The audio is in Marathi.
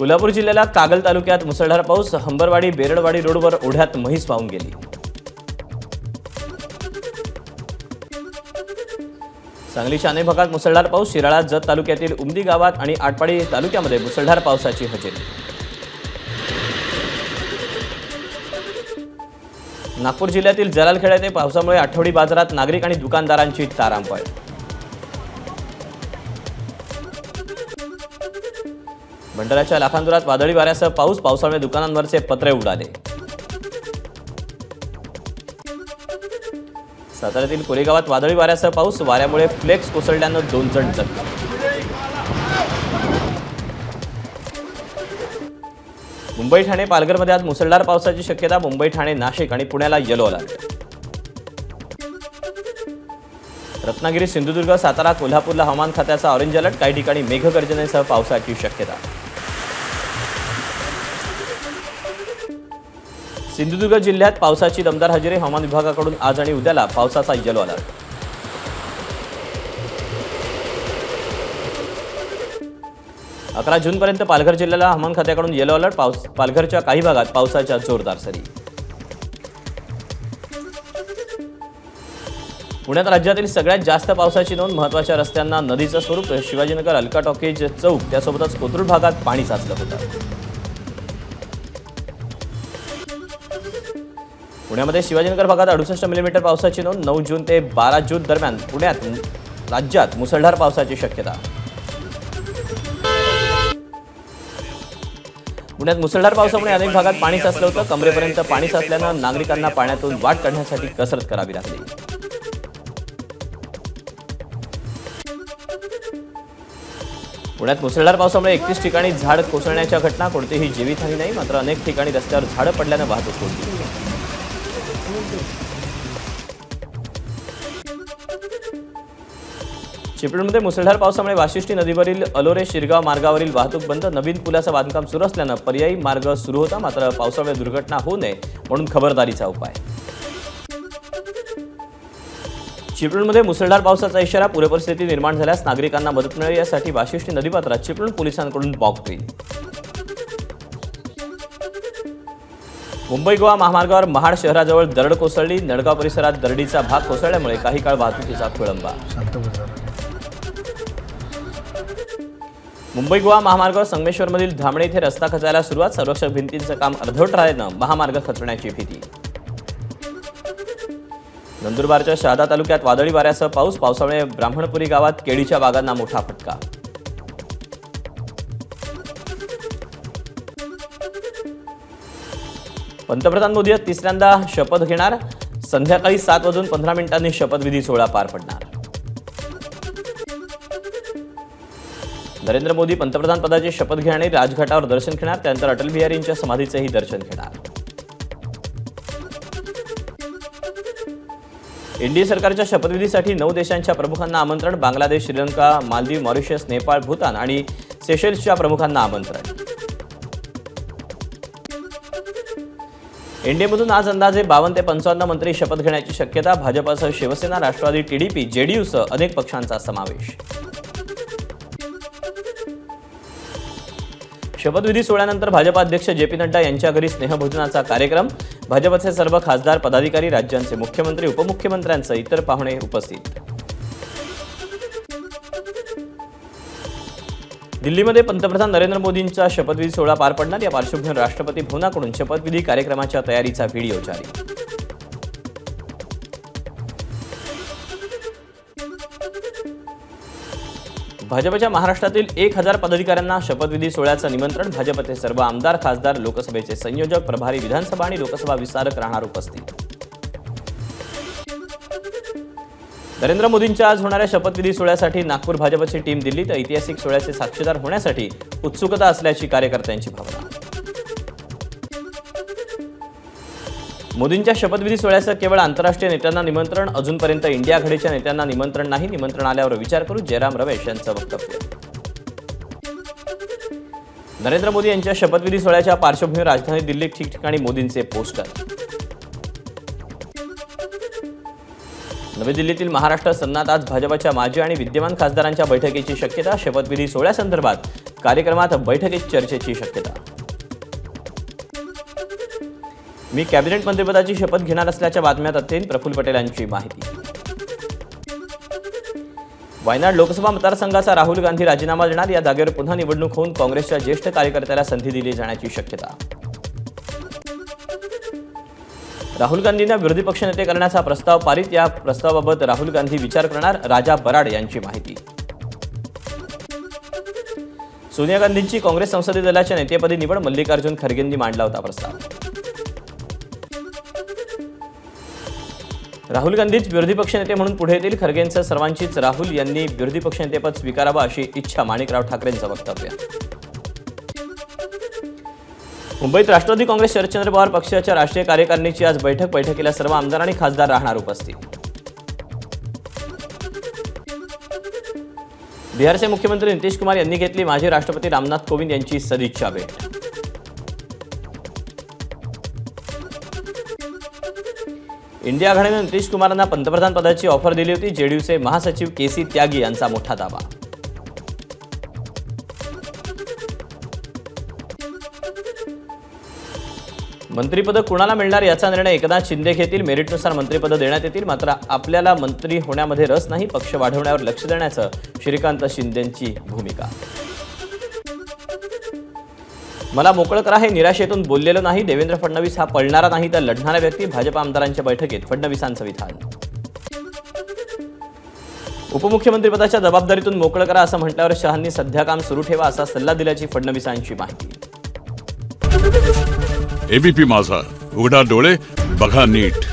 कोल्हापूर जिल्ह्याला कागल तालुक्यात मुसळधार पाऊस, हंबरवाडी बेरडवाडी रोडवर ओढ्यात म्हैस वाहून गेली। सांगलीच्या अनेक भागात मुसळधार पाऊस, शिराळा जत तालुक्यातील उमदी गावात आणि आटपाडी तालुक्यामध्ये मुसळधार पावसाची हजेरी। नागपूर जिल्ह्यातील जलालखेडा येथे पावसामुळे आठवडी बाजारात नागरिक आणि दुकानदारांची तारांबळ। भंडाऱ्याच्या लाखांदुरात वादळी वाऱ्यासह पावसामुळे दुकानांवरचे पत्रे उडाले। साताऱ्यातील कोरेगावात वादळी वाऱ्यासह पाऊस, वाऱ्यामुळे फ्लेक्स कोसळल्यानं 2 जण जखमी। मुंबई ठाणे पालघरमध्ये आज मुसळधार पावसाची शक्यता, मुंबई ठाणे नाशिक आणि पुण्याला येलो अलर्ट। रत्नागिरी सिंधुदुर्ग सातारा कोल्हापूरला हवामान खात्याचा ऑरेंज अलर्ट, काही ठिकाणी मेघगर्जनेसह पावसाची शक्यता। सिंधुदुर्ग जिल्ह्यात पावसाची दमदार हजेरी, हवामान विभागाकडून आज आणि उद्याला पावसाचा येलो अलर्ट। 11 जूनपर्यंत पालघर जिल्ह्याला हवामान खात्याकडून येलो अलर्ट, पालघरच्या काही भागात पावसाच्या जोरदार सरी। पुण्यात राज्यातील सगळ्यात जास्त पावसाची नोंद, महत्त्वाच्या रस्त्यांना नदीचं स्वरूप, शिवाजीनगर अलका टॉकीज चौक त्यासोबतच कोथरूड भागात पाणी साचलं होतं। पुण्यामध्ये शिवाजीनगर भागात 68 मिलीमीटर पावसाची नोंद, 9 जून ते 12 जून दरम्यान राज्यात मुसळधार पावसाची शक्यता। पुण्यात मुसळधार पावसामुळे अनेक भागात पाणी साचलं होतं, कमरेपर्यंत पाणी साचल्यानं नागरिकांना पाण्यातून वाट काढण्यासाठी कसरत करावी लागली। पुण्यात मुसळधार पावसामुळे 31 ठिकाणी झाड कोसळण्याच्या घटना, कोणतीही जीवितहानी नाही, मात्र अनेक ठिकाणी रस्त्यावर झाडं पडल्यानं वाहतूक कोंडी। चिपळूणमध्ये मुसळधार पावसामुळे वाशिष्ठी नदीवरील अलोरे शिरगाव मार्गावरील वाहतूक बंद, नवीन पुलाचं बांधकाम सुरू असल्यानं पर्यायी मार्ग सुरू होता, मात्र पावसामुळे दुर्घटना होऊ नये म्हणून खबरदारीचा उपाय। चिपळूणमध्ये मुसळधार पावसाचा इशारा, पूरपरिस्थिती निर्माण झाल्यास नागरिकांना मदत मिळेल यासाठी वाशिष्ठी नदीपात्रात चिपळूण पोलिसांकडून मॉक ड्रिल। मुंबई गोवा महामार्गावर महाड शहराजवळ दरड कोसळली, नडगाव परिसरात दरडीचा भाग कोसळल्यामुळे काही काळ वाहतुकीचा खोळंबा। मुंबई गोवा महामार्गावर संगमेश्वरमधील धामणे येथे रस्ता खचायला सुरुवात, संरक्षक भिंतींचं काम अर्धवट राहिल्यानं महामार्ग खचण्याची भीती। नंदुरबारच्या शहादा तालुक्यात वादळी वाऱ्यासह पावसामुळे ब्राह्मणपुरी गावात केळीच्या बागांना मोठा फटका। पंतप्रधान मोदी तिसऱ्यांदा शपथ घेणार, संध्याकाळी 7:15 शपथविधी सोहळा पार पडणार। नरेंद्र मोदी पंतप्रधान पदाची शपथ घेणार, राजघाटावर दर्शन घेणार, त्यानंतर अटल बिहारींच्या समाधीचेही दर्शन घेणार। एनडीए सरकारच्या शपथविधीसाठी 9 देशांच्या प्रमुखांना आमंत्रण, बांगलादेश, श्रीलंका, मालदीव, मॉरिशस, नेपाळ, भूतान आणि सेशेल्सच्या प्रमुखांना आमंत्रण। एनडीएमधून आज अंदाजे 52 ते 55 मंत्री शपथ घेण्याची शक्यता, भाजपसह शिवसेना, राष्ट्रवादी, टीडीपी, जेडीयूसह अनेक पक्षांचा समावेश। शपथविधी सोहळ्यानंतर भाजप अध्यक्ष जे.पी. नड्डा यांच्या घरी स्नेहभोजनाचा कार्यक्रम, भाजपचे सर्व खासदार, पदाधिकारी, राज्यांचे मुख्यमंत्री, उपमुख्यमंत्र्यांसह इतर पाहुणे उपस्थित। दिल्लीमध्ये पंतप्रधान नरेंद्र मोदींचा शपथविधी सोहळा पार पडणार, या पार्श्वभूमीवर राष्ट्रपती भवनाकडून शपथविधी कार्यक्रमाच्या तयारीचा व्हिडिओ जारी। भाजपच्या महाराष्ट्रातील 1000 पदाधिकाऱ्यांना शपथविधी सोहळ्याचं निमंत्रण, भाजपचे सर्व आमदार, खासदार, लोकसभेचे संयोजक, प्रभारी, विधानसभा आणि लोकसभा विस्तारक राहणार उपस्थित। नरेंद्र मोदींच्या आज होणाऱ्या शपथविधी सोहळ्यासाठी नागपूर भाजपची टीम दिल्लीत, ऐतिहासिक सोहळ्याचे साक्षीदार होण्यासाठी उत्सुकता असल्याची कार्यकर्त्यांची भावना। मोदींच्या शपथविधी सोहळ्याचं केवळ आंतरराष्ट्रीय नेत्यांना निमंत्रण, अजूनपर्यंत इंडिया आघाडीच्या नेत्यांना निमंत्रण नाही, निमंत्रण आल्यावर विचार करू, जयराम रमेश यांचं वक्तव्य। नरेंद्र मोदी यांच्या शपथविधी सोहळ्याच्या पार्श्वभूमीवर राजधानी दिल्लीत ठिकठिकाणी मोदींचे पोस्टर। नवी दिल्लीतील महाराष्ट्र सन्नात आज भाजपच्या माजी आणि विद्यमान खासदारांच्या बैठकीची शक्यता, शपथविधी सोहळ्यासंदर्भात कार्यक्रमात बैठकीत चर्चेची शक्यता. मी कॅबिनेट मंत्रिपदाची शपथ घेणार असल्याच्या बातम्यात अत्यंत प्रफुल्ल पटेल यांची माहिती. वायनाड लोकसभा मतदारसंघाचा राहुल गांधी राजीनामा देणार, या जागेवर पुन्हा निवडणूक होऊन काँग्रेसच्या ज्येष्ठ कार्यकर्त्याला संधी दिली जाण्याची शक्यता. राहुल गांधींना विरोधी पक्षनेते करण्याचा प्रस्ताव पारित, या प्रस्तावाबाबत राहुल गांधी विचार करणार, राजा बराड यांची माहिती. सोनिया गांधींची काँग्रेस संसदीय दलाच्या नेतेपदी निवड, मल्लिकार्जुन खरगेंनी मांडला होता प्रस्ताव. राहुल गांधीच विरोधी पक्षनेते म्हणून पुढे येतील, खरगेंचं सर्वांचीच राहुल यांनी विरोधी पक्षनेतेपद स्वीकारावं अशी इच्छा, माणिकराव ठाकरेंचं वक्तव्य. मुंबईत राष्ट्रवादी काँग्रेस शरदचंद्र पवार पक्षाच्या राष्ट्रीय कार्यकारिणीची आज बैठकीला सर्व आमदार आणि खासदार राहणार उपस्थित. बिहारचे मुख्यमंत्री नितीश कुमार यांनी घेतली माजी राष्ट्रपती रामनाथ कोविंद यांची सदिच्छा भेट. इंडिया आघाडीने नितीश कुमारांना पंतप्रधान पदाची ऑफर दिली होती, जेडीयूचे महासचिव केसी त्यागी यांचा मोठा दावा. मंत्रिपद कुणाला मिळणार याचा निर्णय एकनाथ शिंदे घेतील, मेरिटनुसार मंत्रिपद देण्यात येतील, मात्र आपल्याला मंत्री होण्यामध्ये रस नाही, पक्ष वाढवण्यावर लक्ष देण्याचं श्रीकांत शिंदेंची भूमिका. मला मोकळं करा हे निराशेतून बोललेलं नाही, देवेंद्र फडणवीस हा पळणारा नाही तर लढणारा व्यक्ती, भाजप आमदारांच्या बैठकीत फडणवीसांचं विधान. उपमुख्यमंत्रीपदाच्या जबाबदारीतून मोकळं करा असं म्हटल्यावर शहांनी सध्या काम सुरू ठेवा असा सल्ला दिल्याची फडणवीसांची माहिती. एबीपी माझा, उघडा डोळे बघा नीट.